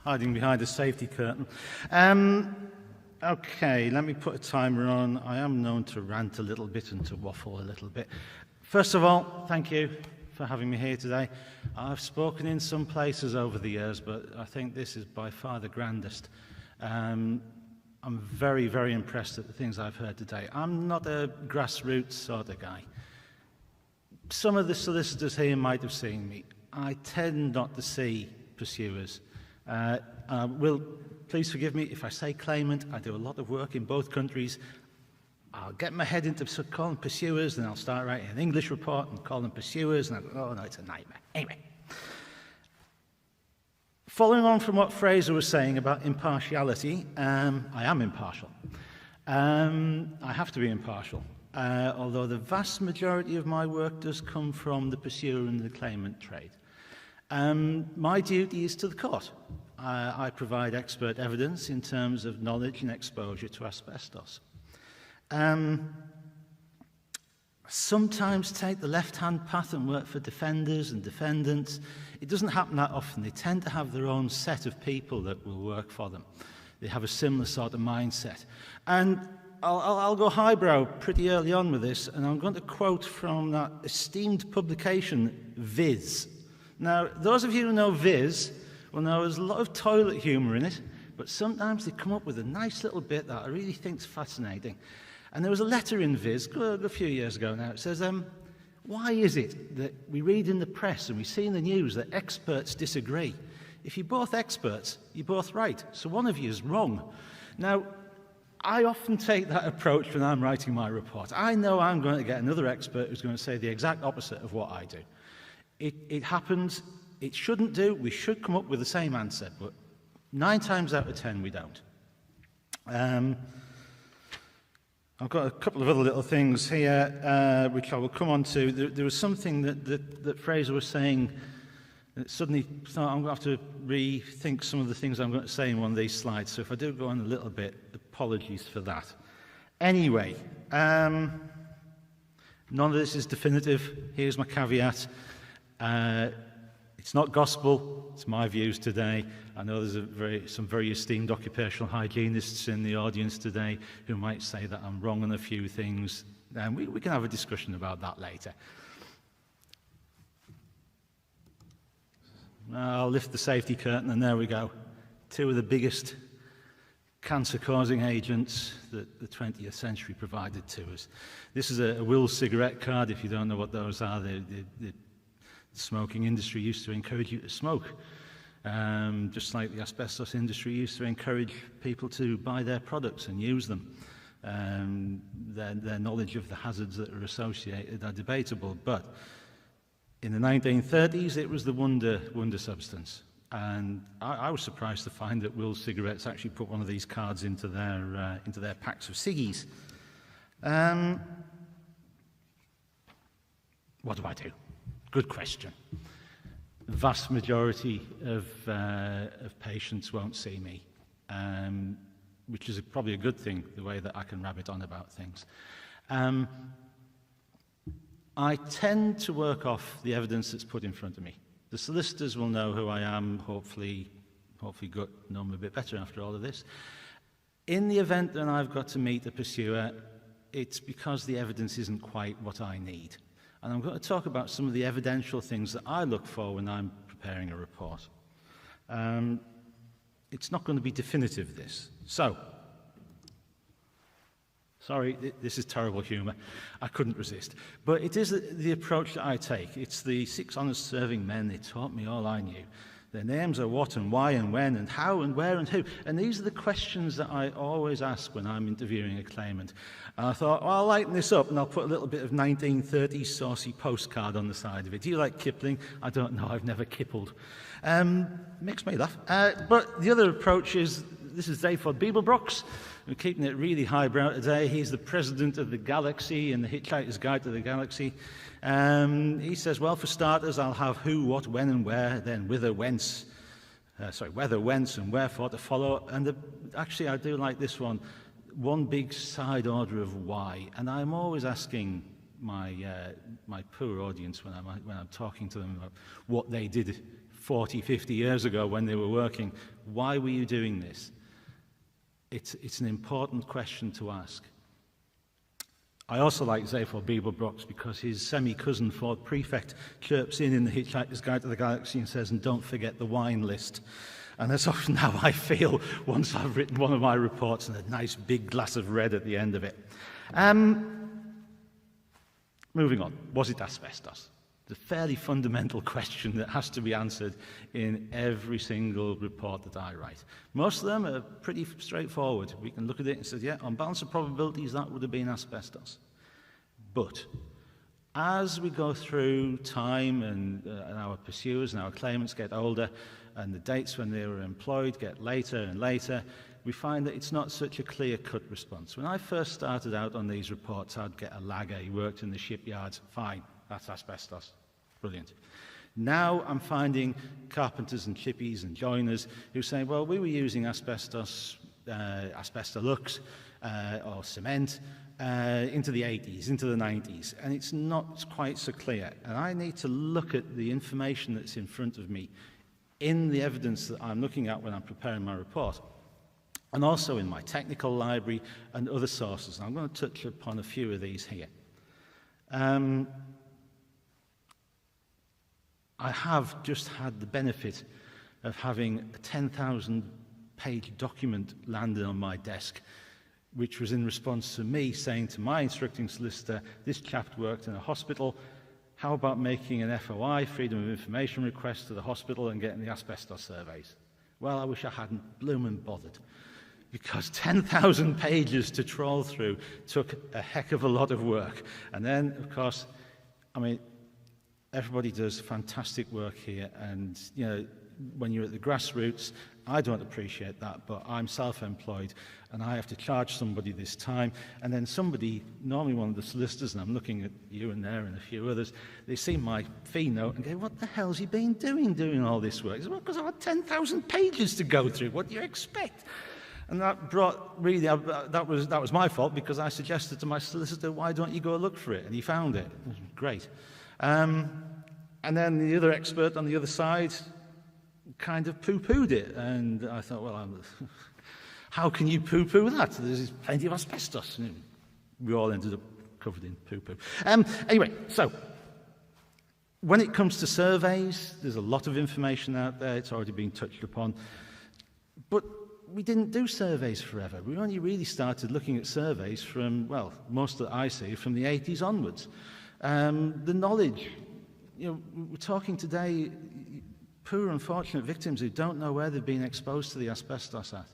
hiding behind a safety curtain. Okay, let me put a timer on. I am known to rant a little bit and to waffle a little bit. First of all, thank you for having me here today. I've spoken in some places over the years, but I think this is by far the grandest. I'm very, very impressed at the things I've heard today. I'm not a grassroots sort of guy. Some of the solicitors here might have seen me. I tend not to see pursuers. Please forgive me if I say claimant. I do a lot of work in both countries. I'll get my head into calling pursuers, and I'll start writing an English report and call them pursuers, and I go, oh no, it's a nightmare. Anyway, following on from what Fraser was saying about impartiality, I am impartial. I have to be impartial, although the vast majority of my work does come from the pursuer and the claimant trade. My duty is to the court. I provide expert evidence in terms of knowledge and exposure to asbestos. Sometimes take the left-hand path and work for defenders and defendants. It doesn't happen that often. They tend to have their own set of people that will work for them. They have a similar sort of mindset. And I'll go highbrow pretty early on with this, and I'm going to quote from that esteemed publication, Viz. Now, those of you who know Viz will know there's a lot of toilet humour in it, but sometimes they come up with a nice little bit that I really think is fascinating. And there was a letter in Viz a few years ago now. It says, why is it that we read in the press and we see in the news that experts disagree? If you're both experts, you're both right, so one of you is wrong. Now, I often take that approach when I'm writing my report. I know I'm going to get another expert who's going to say the exact opposite of what I do. It happens. It shouldn't do. We should come up with the same answer, but 9 times out of 10 we don't. I've got a couple of other little things here which I will come on to. There was something that Fraser was saying that suddenly thought I'm going to have to rethink some of the things I'm going to say in one of these slides. So if I do go on a little bit, apologies for that. Anyway, none of this is definitive. Here's my caveat. It's not gospel, it's my views today. I know there's some very esteemed occupational hygienists in the audience today who might say that I'm wrong on a few things, and we can have a discussion about that later. I'll lift the safety curtain, and there we go. 2 of the biggest cancer-causing agents that the 20th century provided to us. This is a Will cigarette card. If you don't know what those are, the smoking industry used to encourage you to smoke, just like the asbestos industry used to encourage people to buy their products and use them. Their knowledge of the hazards that are associated are debatable, but in the 1930s it was the wonder substance, and I was surprised to find that Will cigarettes actually put one of these cards into their packs of ciggies. What do I do? Good question. The vast majority of patients won't see me, which is probably a good thing, the way that I can rabbit on about things. I tend to work off the evidence that's put in front of me. The solicitors will know who I am, hopefully know me a bit better after all of this. In the event that I've got to meet a pursuer, it's because the evidence isn't quite what I need. And I'm going to talk about some of the evidential things that I look for when I'm preparing a report. It's not going to be definitive, this. So, sorry, this is terrible humour. I couldn't resist. But it is the approach that I take. It's the 6 honest serving men. They taught me all I knew. Their names are what and why and when and how and where and who. And these are the questions that I always ask when I'm interviewing a claimant. And I thought, well, I'll lighten this up and I'll put a little bit of 1930s saucy postcard on the side of it. Do you like Kipling? I don't know. I've never kippled. Makes me laugh. But the other approach is, this is Dave Beeblebrox. We're keeping it really highbrow today. He's the president of the Galaxy and the Hitchhiker's Guide to the Galaxy. He says, well, for starters, I'll have who, what, when, and where, then whether, whence, and wherefore to follow. And actually, I do like this one big side order of why. And I'm always asking my poor audience when I'm talking to them about what they did 40, 50 years ago when they were working, why were you doing this? It's an important question to ask. I also like Zaphod Beeblebrox because his semi-cousin Ford Prefect chirps in The Hitchhiker's Guide to the Galaxy and says, and don't forget the wine list. And that's often how I feel once I've written one of my reports and a nice big glass of red at the end of it. Moving on, was it asbestos? It's a fairly fundamental question that has to be answered in every single report that I write. Most of them are pretty straightforward. We can look at it and say, yeah, on balance of probabilities, that would have been asbestos. But as we go through time and our pursuers and our claimants get older and the dates when they were employed get later and later, we find that it's not such a clear-cut response. When I first started out on these reports, I'd get a lagger. He worked in the shipyards. Fine, that's asbestos. Brilliant. Now I'm finding carpenters and chippies and joiners who say, well, we were using asbestos, asbestolux or cement into the 80s, into the 90s, and it's not quite so clear. And I need to look at the information that's in front of me in the evidence that I'm looking at when I'm preparing my report, and also in my technical library and other sources. And I'm going to touch upon a few of these here. I have just had the benefit of having a 10,000-page document landed on my desk, which was in response to me saying to my instructing solicitor, this chap worked in a hospital, how about making an FOI, Freedom of Information request to the hospital and getting the asbestos surveys? Well, I wish I hadn't bloomin' bothered, because 10,000 pages to trawl through took a heck of a lot of work. And then, of course, I mean, everybody does fantastic work here, and you know, when you're at the grassroots, I don't appreciate that, but I'm self-employed and I have to charge somebody this time, and then somebody, normally one of the solicitors, and I'm looking at you and there and a few others, they see my fee note and go, what the hell's he been doing all this work? He said, well, because I had 10,000 pages to go through. What do you expect? And that brought, really, that was my fault, because I suggested to my solicitor, why don't you go look for it? And he found it. It was great. And then the other expert on the other side kind of poo-pooed it. And I thought, well, how can you poo-poo that? There's plenty of asbestos. And we all ended up covered in poo-poo. Anyway, so when it comes to surveys, there's a lot of information out there. It's already been touched upon. But we didn't do surveys forever. We only really started looking at surveys from, well, most that I see, from the 80s onwards. The knowledge, you know, we're talking today, poor unfortunate victims who don't know where they've been exposed to the asbestos at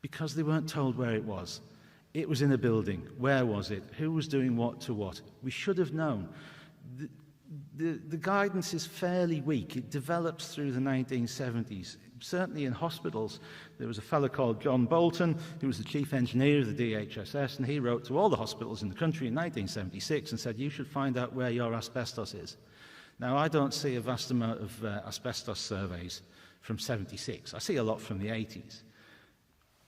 because they weren't told where it was. It was in a building. Where was it? Who was doing what to what? We should have known. The guidance is fairly weak. It develops through the 1970s. Certainly in hospitals, there was a fellow called John Bolton, who was the chief engineer of the DHSS, and he wrote to all the hospitals in the country in 1976 and said, you should find out where your asbestos is. Now, I don't see a vast amount of asbestos surveys from 76. I see a lot from the 80s.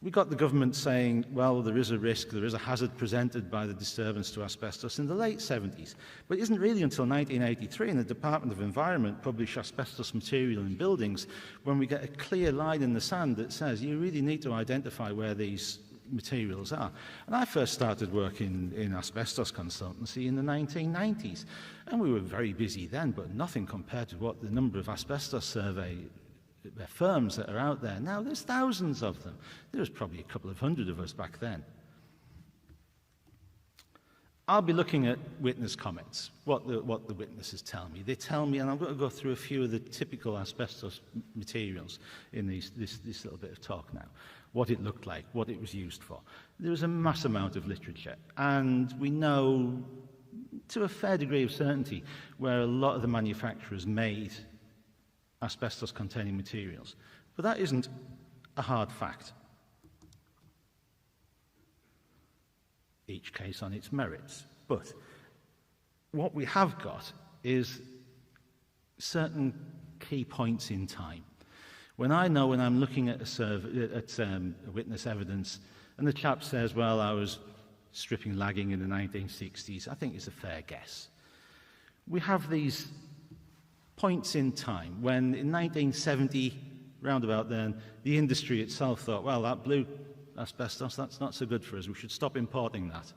We got the government saying, well, there is a risk, there is a hazard presented by the disturbance to asbestos in the late 70s. But it isn't really until 1983 and the Department of Environment published asbestos material in buildings when we get a clear line in the sand that says you really need to identify where these materials are. And I first started working in asbestos consultancy in the 1990s. And we were very busy then, but nothing compared to what the number of asbestos survey firms that are out there. Now there's thousands of them. There was probably a couple of hundred of us back then. I'll be looking at witness comments, what the witnesses tell me. They tell me, and I'm going to go through a few of the typical asbestos materials in this little bit of talk now, what it looked like, what it was used for. There was a mass amount of literature, and we know to a fair degree of certainty where a lot of the manufacturers made asbestos-containing materials. But that isn't a hard fact. Each case on its merits. But what we have got is certain key points in time. When I'm looking at a witness evidence, and the chap says, well, I was stripping lagging in the 1960s, I think it's a fair guess. We have these points in time when in 1970, round about then, the industry itself thought, well, that blue asbestos, that's not so good for us. We should stop importing that.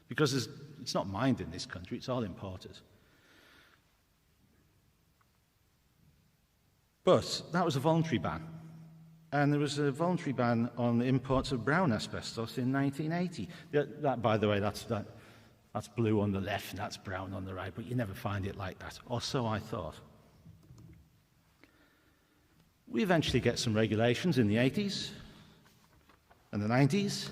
Because it's not mined in this country, it's all imported. But that was a voluntary ban. And there was a voluntary ban on the imports of brown asbestos in 1980. That, by the way, that's blue on the left and that's brown on the right, but you never find it like that, or so I thought. We eventually get some regulations in the 80s and the 90s,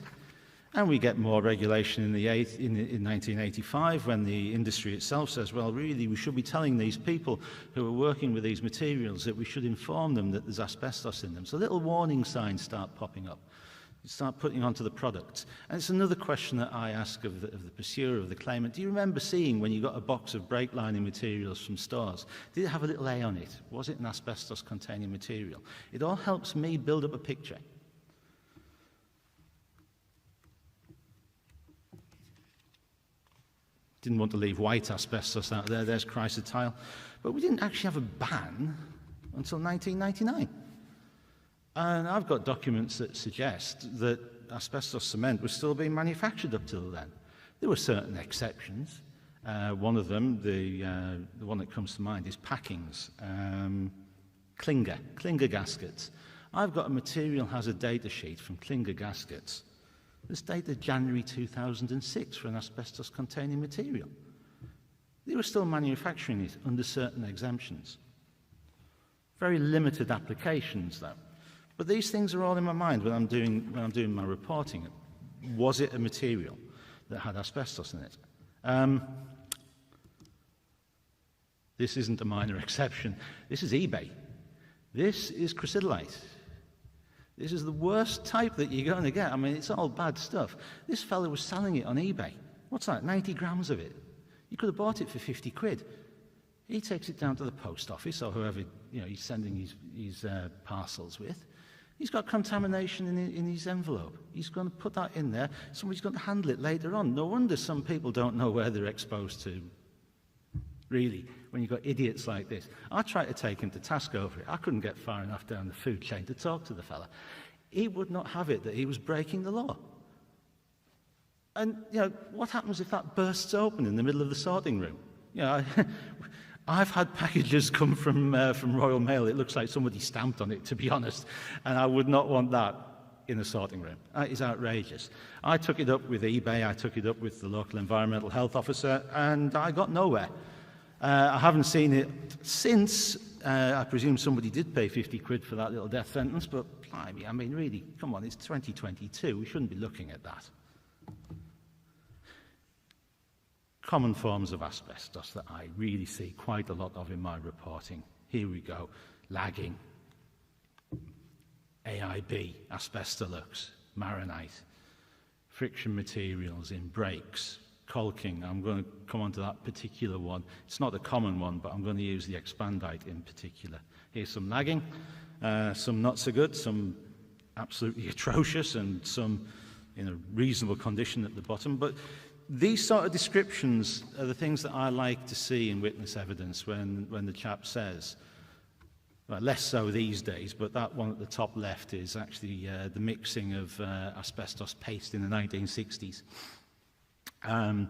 and we get more regulation in 1985 when the industry itself says, well, really, we should be telling these people who are working with these materials that we should inform them that there's asbestos in them. So little warning signs start popping up. You start putting onto the products. And it's another question that I ask of the pursuer, of the claimant. Do you remember seeing when you got a box of brake lining materials from stores, did it have a little A on it? Was it an asbestos-containing material? It all helps me build up a picture. Didn't want to leave white asbestos out there. There's chrysotile. But we didn't actually have a ban until 1999. And I've got documents that suggest that asbestos cement was still being manufactured up till then. There were certain exceptions. One of them, the one that comes to mind, is packings, Klinger gaskets. I've got a material hazard data sheet from Klinger gaskets. It's dated January 2006 for an asbestos-containing material. They were still manufacturing it under certain exemptions. Very limited applications, though. But these things are all in my mind when I'm doing my reporting. Was it a material that had asbestos in it? This isn't a minor exception. This is eBay. This is chrysidolite. This is the worst type that you're going to get. I mean, it's all bad stuff. This fellow was selling it on eBay. What's that, 90 grams of it? You could have bought it for 50 quid. He takes it down to the post office or whoever he's sending his parcels with. He's got contamination in his envelope. He's going to put that in there. Somebody's going to handle it later on. No wonder some people don't know where they're exposed to, really, when you've got idiots like this. I tried to take him to task over it. I couldn't get far enough down the food chain to talk to the fella. He would not have it that he was breaking the law. And, what happens if that bursts open in the middle of the sorting room? I've had packages come from Royal Mail. It looks like somebody stamped on it, to be honest, and I would not want that in a sorting room. That is outrageous. I took it up with eBay, I took it up with the local environmental health officer, and I got nowhere. I haven't seen it since. I presume somebody did pay 50 quid for that little death sentence, but blimey, I mean, really, come on, it's 2022. We shouldn't be looking at that. Common forms of asbestos that I really see quite a lot of in my reporting. Here we go. Lagging, AIB, asbestolux, maronite, friction materials in brakes, caulking. I'm going to come on to that particular one. It's not a common one, but I'm going to use the expandite in particular. Here's some lagging, some not so good, some absolutely atrocious, and some in a reasonable condition at the bottom. But these sort of descriptions are the things that I like to see in witness evidence when the chap says, well, less so these days, but that one at the top left is actually the mixing of asbestos paste in the 1960s. I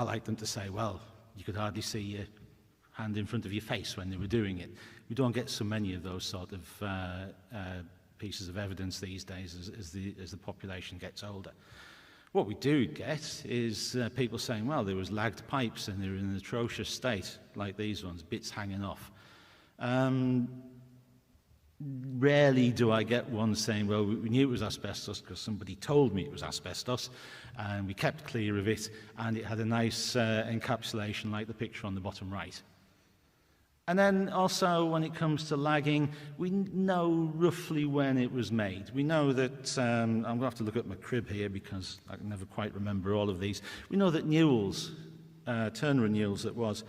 like them to say, well, you could hardly see your hand in front of your face when they were doing it. We don't get so many of those sort of pieces of evidence these days as the population gets older. What we do get is people saying, well, there was lagged pipes and they were in an atrocious state, like these ones, bits hanging off. Rarely do I get one saying, well, we knew it was asbestos because somebody told me it was asbestos, and we kept clear of it, and it had a nice encapsulation like the picture on the bottom right. And then also, when it comes to lagging, we know roughly when it was made. We know that, I'm going to have to look at my crib here because I can never quite remember all of these. We know that Newell's, Turner and Newell's it was,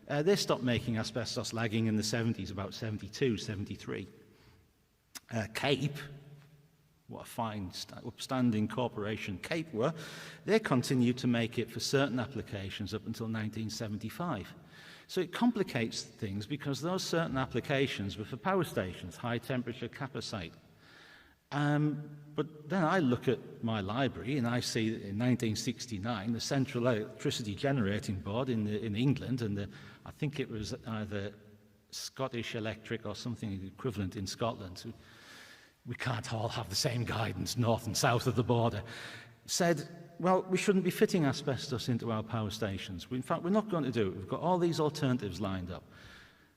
they stopped making asbestos lagging in the 70s, about 72, 73. Cape, what a fine, upstanding corporation Cape were, they continued to make it for certain applications up until 1975. So it complicates things because those certain applications were for power stations, high temperature capacite. But then I look at my library and I see that in 1969 the Central Electricity Generating Board in England, and I think it was either Scottish Electric or something equivalent in Scotland, we can't all have the same guidance north and south of the border, said, well, we shouldn't be fitting asbestos into our power stations. In fact, we're not going to do it. We've got all these alternatives lined up.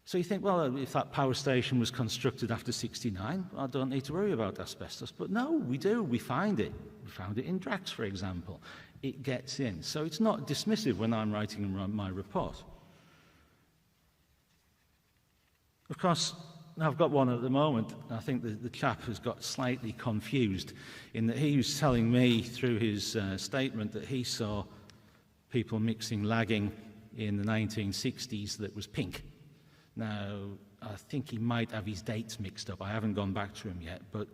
So you think, well, if that power station was constructed after 69, I don't need to worry about asbestos. But no, we do. We find it. We found it in Drax, for example. It gets in. So it's not dismissive when I'm writing my report. Of course, I've got one at the moment. I think the chap has got slightly confused in that he was telling me through his statement that he saw people mixing lagging in the 1960s that was pink. Now, I think he might have his dates mixed up. I haven't gone back to him yet, but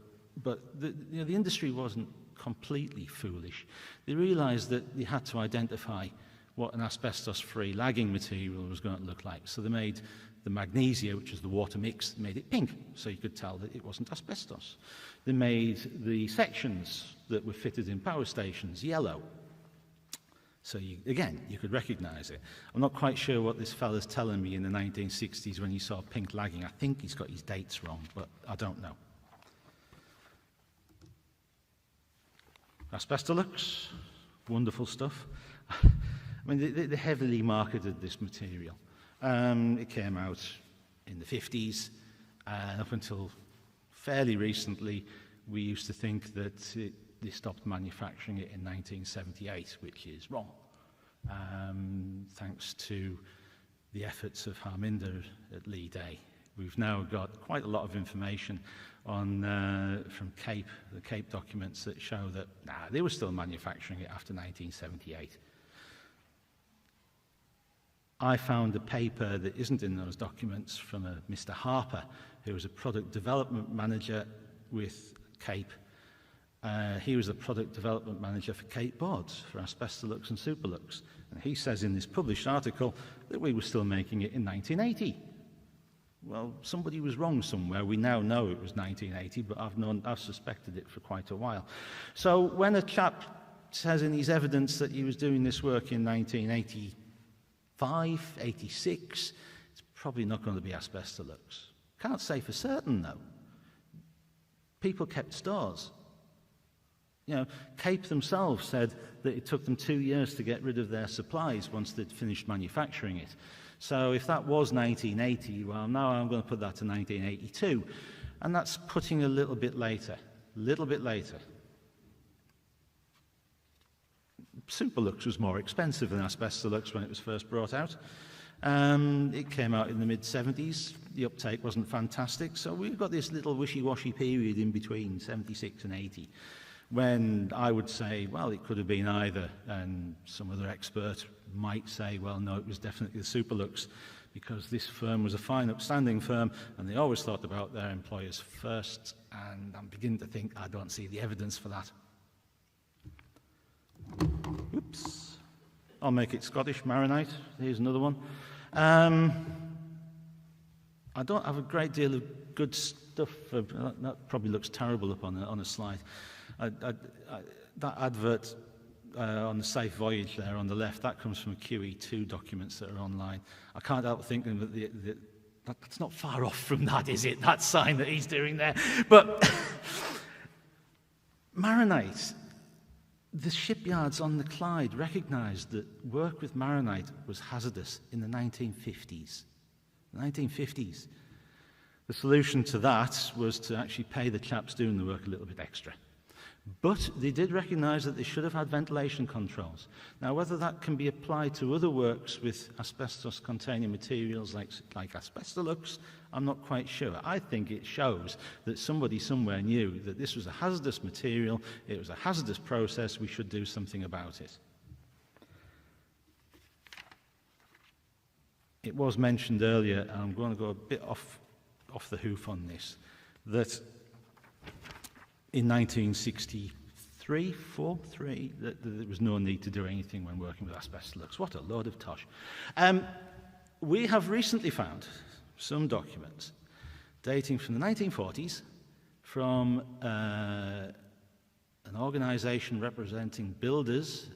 the industry wasn't completely foolish. They realised that they had to identify what an asbestos-free lagging material was going to look like. So they made the magnesia, which is the water mix, made it pink, so you could tell that it wasn't asbestos. They made the sections that were fitted in power stations yellow. So again, you could recognise it. I'm not quite sure what this fella's telling me in the 1960s when he saw pink lagging. I think he's got his dates wrong, but I don't know. Asbestolux, wonderful stuff. I mean, they heavily marketed this material. It came out in the 50s, and up until fairly recently, we used to think that they stopped manufacturing it in 1978, which is wrong. Thanks to the efforts of Harminder at Lee Day, we've now got quite a lot of information on from Cape, the Cape documents that show that they were still manufacturing it after 1978. I found a paper that isn't in those documents from a Mr. Harper, who was a product development manager with Cape. He was the product development manager for Cape boards, for Asbestolux and Superlux. And he says in this published article that we were still making it in 1980. Well, somebody was wrong somewhere. We now know it was 1980, but I've suspected it for quite a while. So when a chap says in his evidence that he was doing this work in 1985, 86, it's probably not going to be Asbestolux. Can't say for certain, though. People kept stores. You know, Cape themselves said that it took them 2 years to get rid of their supplies once they'd finished manufacturing it. So if that was 1980, well, now I'm going to put that to 1982. And that's putting a little bit later. Superlux was more expensive than Asbestolux when it was first brought out. It came out in the mid-70s. The uptake wasn't fantastic. So we've got this little wishy-washy period in between 76 and 80 when I would say, well, it could have been either, and some other expert might say, well, no, it was definitely the Superlux because this firm was a fine, upstanding firm, and they always thought about their employers first, and I'm beginning to think I don't see the evidence for that. Oops. I'll make it Scottish Maronite. Here's another one. I don't have a great deal of good stuff. That probably looks terrible up on a slide. That advert on the Safe Voyage there on the left, that comes from QE2 documents that are online. I can't help thinking that that's not far off from that, is it? That sign that he's doing there. But Maronite, the shipyards on the Clyde recognised that work with Maronite was hazardous in the 1950s. The 1950s. The solution to that was to actually pay the chaps doing the work a little bit extra. But they did recognise that they should have had ventilation controls. Now, whether that can be applied to other works with asbestos-containing materials like Asbestolux, I'm not quite sure. I think it shows that somebody somewhere knew that this was a hazardous material, it was a hazardous process, we should do something about it. It was mentioned earlier, and I'm going to go a bit off the hoof on this, that in 1963, that there was no need to do anything when working with Asbestolux. What a load of tosh. we have recently found some documents dating from the 1940s from an organisation representing builders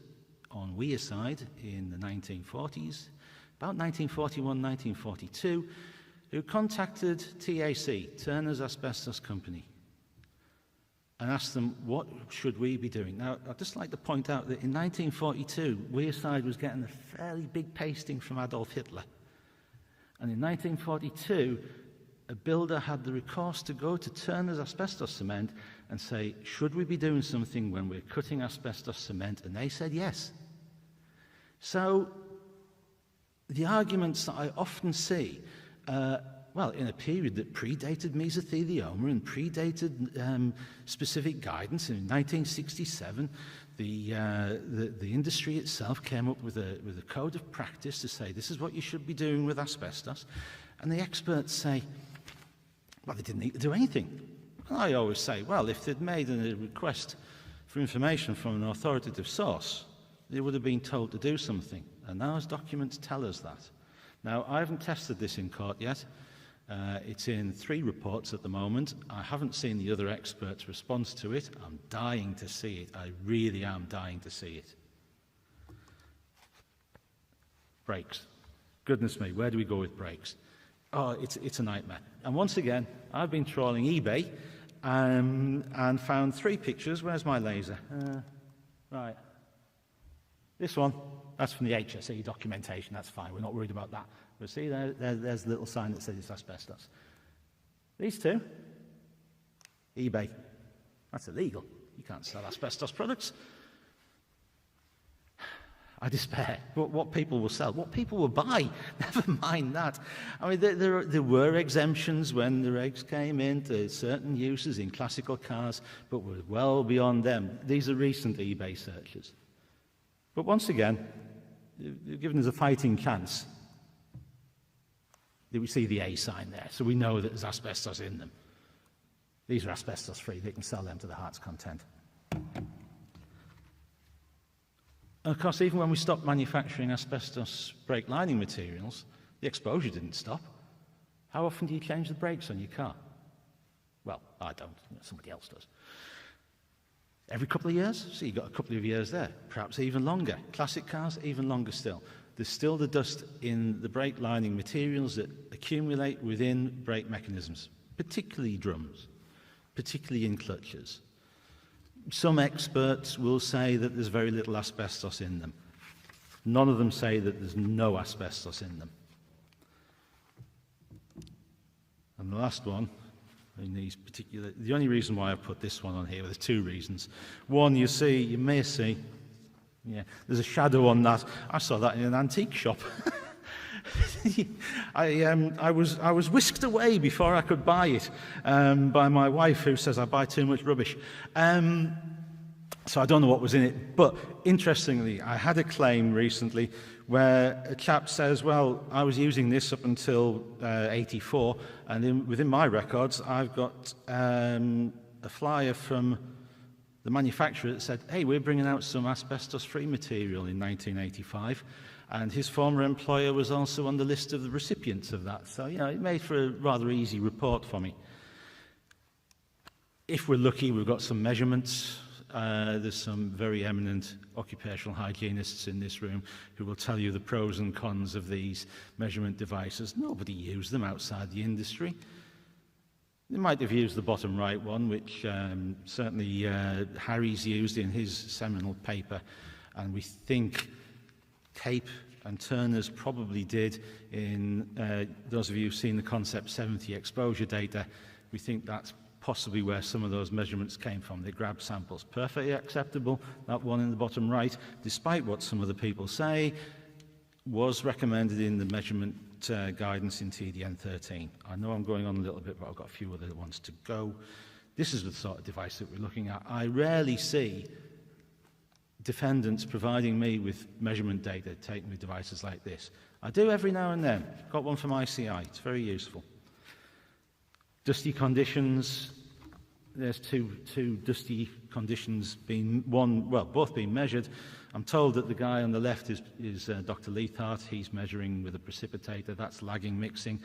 on Wearside in the 1940s, about 1941, 1942, who contacted TAC, Turner's Asbestos Company, and asked them, what should we be doing? Now, I'd just like to point out that in 1942, Wearside was getting a fairly big pasting from Adolf Hitler. And in 1942, a builder had the recourse to go to Turner's Asbestos Cement and say, should we be doing something when we're cutting asbestos cement? And they said yes. So the arguments that I often see, well, in a period that predated mesothelioma and predated specific guidance, in 1967, the industry itself came up with a code of practice to say this is what you should be doing with asbestos, and the experts say, well, they didn't need to do anything. And I always say, well, if they'd made a request for information from an authoritative source, they would have been told to do something, and those documents tell us that. Now, I haven't tested this in court yet. It's in 3 reports at the moment. I haven't seen the other experts' response to it. I'm dying to see it. I really am dying to see it. Brakes. Goodness me, where do we go with brakes? Oh, it's a nightmare. And once again, I've been trawling eBay and found 3 pictures. Where's my laser? Right. This one, that's from the HSE documentation. That's fine. We're not worried about that. But see, there's a little sign that says it's asbestos. These 2, eBay. That's illegal. You can't sell asbestos products. I despair. What people will sell, what people will buy, never mind that. I mean, there were exemptions when the regs came into certain uses in classical cars, but we're well beyond them. These are recent eBay searches. But once again, you've given us a fighting chance. We see the A sign there, so we know that there's asbestos in them. These are asbestos-free. They can sell them to the heart's content. And of course, even when we stopped manufacturing asbestos brake lining materials, the exposure didn't stop. How often do you change the brakes on your car? Well, I don't. Somebody else does. Every couple of years? So you've got a couple of years there. Perhaps even longer. Classic cars, even longer still. There's still the dust in the brake lining materials that accumulate within brake mechanisms, particularly drums, particularly in clutches. Some experts will say that there's very little asbestos in them. None of them say that there's no asbestos in them. And the last one, in these particular, the only reason why I've put this one on here, there's 2 reasons. One, you may see, yeah, there's a shadow on that. I saw that in an antique shop. I was whisked away before I could buy it by my wife, who says I buy too much rubbish. So I don't know what was in it. But interestingly, I had a claim recently where a chap says, well, I was using this up until 84, and within my records, I've got a flyer from the manufacturer that said, hey, we're bringing out some asbestos-free material in 1985. And his former employer was also on the list of the recipients of that. So, it made for a rather easy report for me. If we're lucky, we've got some measurements. There's some very eminent occupational hygienists in this room who will tell you the pros and cons of these measurement devices. Nobody used them outside the industry. They might have used the bottom right one, which certainly Harry's used in his seminal paper, and we think Cape and Turner's probably did in, those of you who've seen the Concept 70 exposure data, we think that's possibly where some of those measurements came from. They grabbed samples. Perfectly acceptable, that one in the bottom right, despite what some other people say, was recommended in the measurement guidance in TDN 13. I know I'm going on a little bit, but I've got a few other ones to go. This is the sort of device that we're looking at. I rarely see defendants providing me with measurement data taken with devices like this. I do every now and then. Got one from ICI. It's very useful. Dusty conditions. there's two dusty conditions both being measured. I'm told that the guy on the left is Dr. Leithart. He's measuring with a precipitator. That's lagging mixing.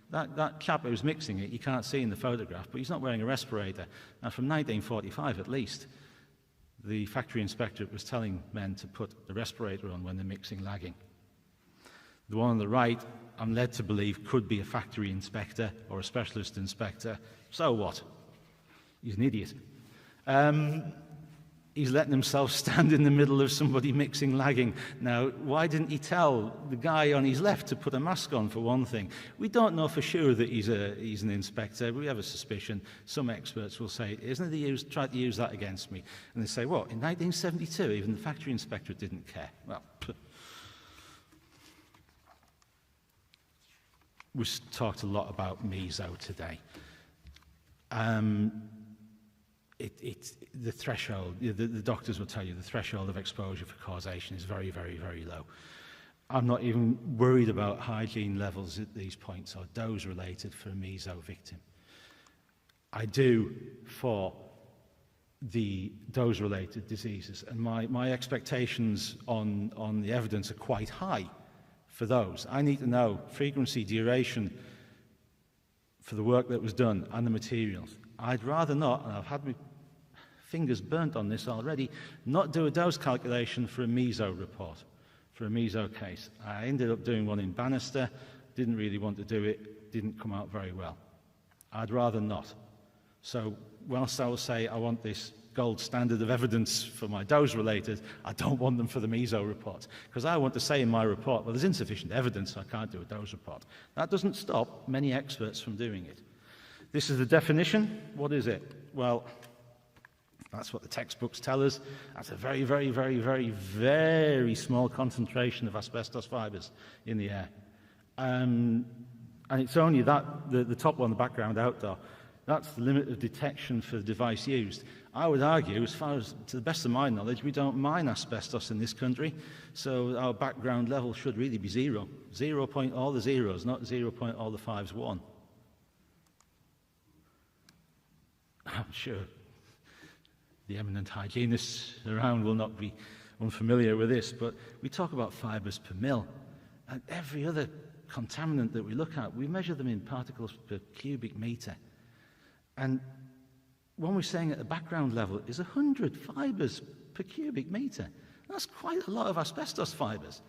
That chap who's mixing it, you can't see in the photograph, but he's not wearing a respirator. Now, from 1945 at least, the factory inspectorate was telling men to put the respirator on when they're mixing lagging. The one on the right, I'm led to believe, could be a factory inspector or a specialist inspector. So what? He's an idiot. He's letting himself stand in the middle of somebody mixing lagging. Now, why didn't he tell the guy on his left to put a mask on, for one thing? We don't know for sure that he's an inspector. We have a suspicion. Some experts will say, isn't he tried to use that against me? And they say, what, in 1972, even the factory inspector didn't care? Well, we've talked a lot about meso today. The threshold, the doctors will tell you the threshold of exposure for causation is very, very, very low. I'm not even worried about hygiene levels at these points or dose related for a meso victim. I do for the dose related diseases, and my expectations on the evidence are quite high for those. I need to know frequency, duration for the work that was done and the materials. I'd rather not, and I've had my fingers burnt on this already, not do a dose calculation for a meso report, for a meso case. I ended up doing one in Bannister, didn't really want to do it, didn't come out very well. I'd rather not. So whilst I will say I want this gold standard of evidence for my dose related, I don't want them for the meso report, because I want to say in my report, well, there's insufficient evidence, so I can't do a dose report. That doesn't stop many experts from doing it. This is the definition. What is it? Well, that's what the textbooks tell us. That's a very, very, very, very, very small concentration of asbestos fibres in the air. And it's only that, the top one, the background outdoor, that's the limit of detection for the device used. I would argue, as far as, to the best of my knowledge, we don't mine asbestos in this country, so our background level should really be zero. 0 point all the zeros, not 0 point all the fives, 1. I'm sure the eminent hygienists around will not be unfamiliar with this, but we talk about fibres per mil, and every other contaminant that we look at, we measure them in particles per cubic metre. And when we're saying at the background level is 100 fibres per cubic metre. That's quite a lot of asbestos fibres.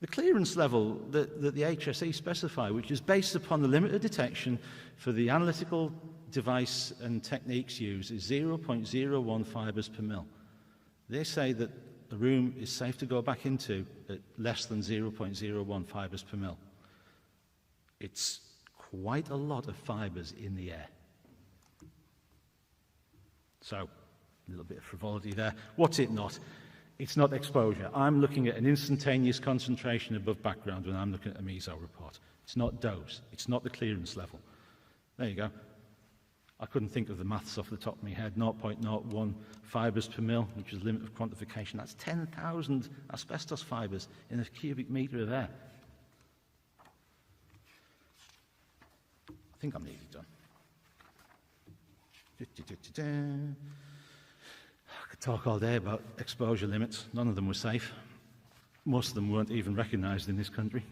The clearance level that the HSE specify, which is based upon the limit of detection for the analytical device and techniques used, is 0.01 fibres per mil. They say that the room is safe to go back into at less than 0.01 fibres per mil. It's quite a lot of fibres in the air. So, a little bit of frivolity there. What's it not? It's not exposure. I'm looking at an instantaneous concentration above background when I'm looking at a meso report. It's not dose. It's not the clearance level. There you go. I couldn't think of the maths off the top of my head. 0.01 fibres per mil, which is the limit of quantification. That's 10,000 asbestos fibres in a cubic metre of air. I think I'm nearly done. I could talk all day about exposure limits. None of them were safe. Most of them weren't even recognised in this country.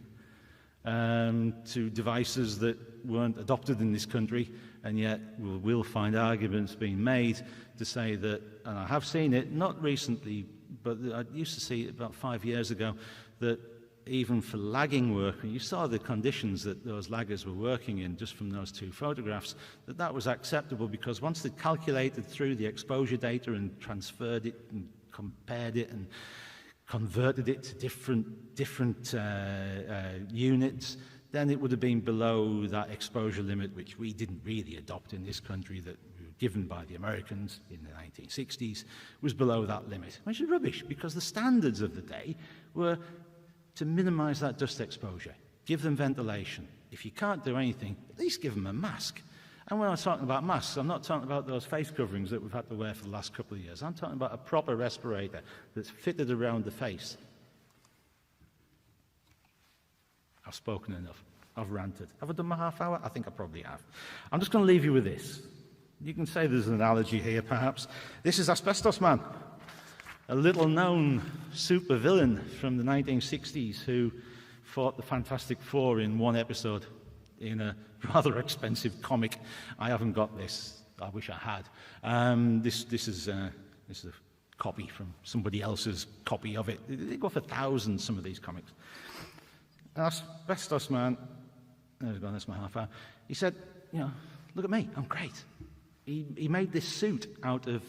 To devices that weren't adopted in this country, and yet we'll find arguments being made to say that, and I have seen it, not recently, but I used to see it about 5 years ago, that even for lagging work, and you saw the conditions that those laggers were working in just from those two photographs, that was acceptable because once they calculated through the exposure data and transferred it and compared it and converted it to different units, then it would have been below that exposure limit, which we didn't really adopt in this country, that we were given by the Americans in the 1960s, was below that limit, which is rubbish because the standards of the day were to minimise that dust exposure, give them ventilation. If you can't do anything, at least give them a mask. And when I'm talking about masks, I'm not talking about those face coverings that we've had to wear for the last couple of years. I'm talking about a proper respirator that's fitted around the face. I've spoken enough. I've ranted. Have I done my half hour? I think I probably have. I'm just going to leave you with this. You can say there's an analogy here, perhaps. This is Asbestos Man, a little-known supervillain from the 1960s who fought the Fantastic Four in one episode in a rather expensive comic. I haven't got this. I wish I had. This is a copy from somebody else's copy of it. They go for thousands, some of these comics. Asbestos Man, there we go, that's my half hour. He said, look at me, I'm great. He made this suit out of,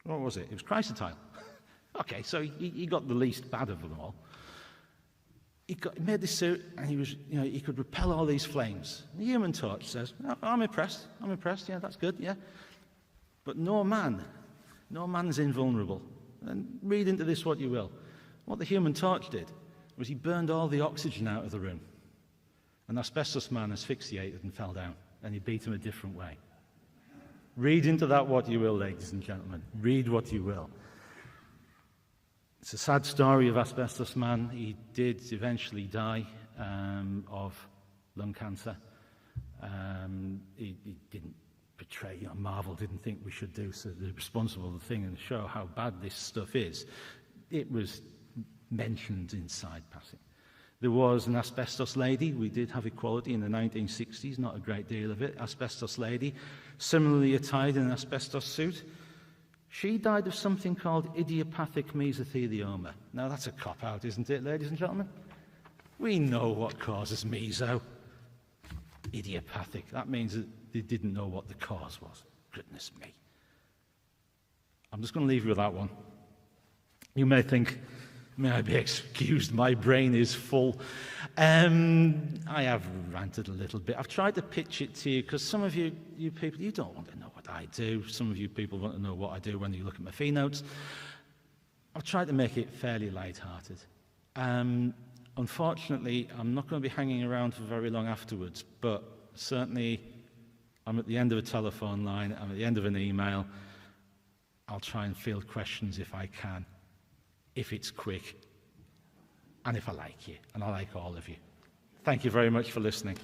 what was it? It was chrysotile. Okay, so he got the least bad of them all. He made this suit, and he could repel all these flames. The Human Torch says, oh, I'm impressed, yeah, that's good, yeah. But no man's invulnerable. And read into this what you will. What the Human Torch did was he burned all the oxygen out of the room. And Asbestos Man asphyxiated and fell down, and he beat him a different way. Read into that what you will, ladies and gentlemen. Read what you will. It's a sad story of Asbestos Man. He did eventually die of lung cancer. He didn't betray, Marvel didn't think we should do so the responsible thing and show how bad this stuff is. It was mentioned inside passing. There was an asbestos lady. We did have equality in the 1960s, not a great deal of it. Asbestos lady, similarly attired in an asbestos suit. She died of something called idiopathic mesothelioma. Now, that's a cop-out, isn't it, ladies and gentlemen? We know what causes meso. Idiopathic. That means that they didn't know what the cause was. Goodness me. I'm just going to leave you with that one. You may think, may I be excused, my brain is full. I have ranted a little bit. I've tried to pitch it to you because some of you people, you don't want to know what I do. Some of you people want to know what I do when you look at my fee notes. I've tried to make it fairly light-hearted. Unfortunately, I'm not going to be hanging around for very long afterwards, but certainly I'm at the end of a telephone line, I'm at the end of an email. I'll try and field questions if I can, if it's quick, and if I like you, and I like all of you. Thank you very much for listening.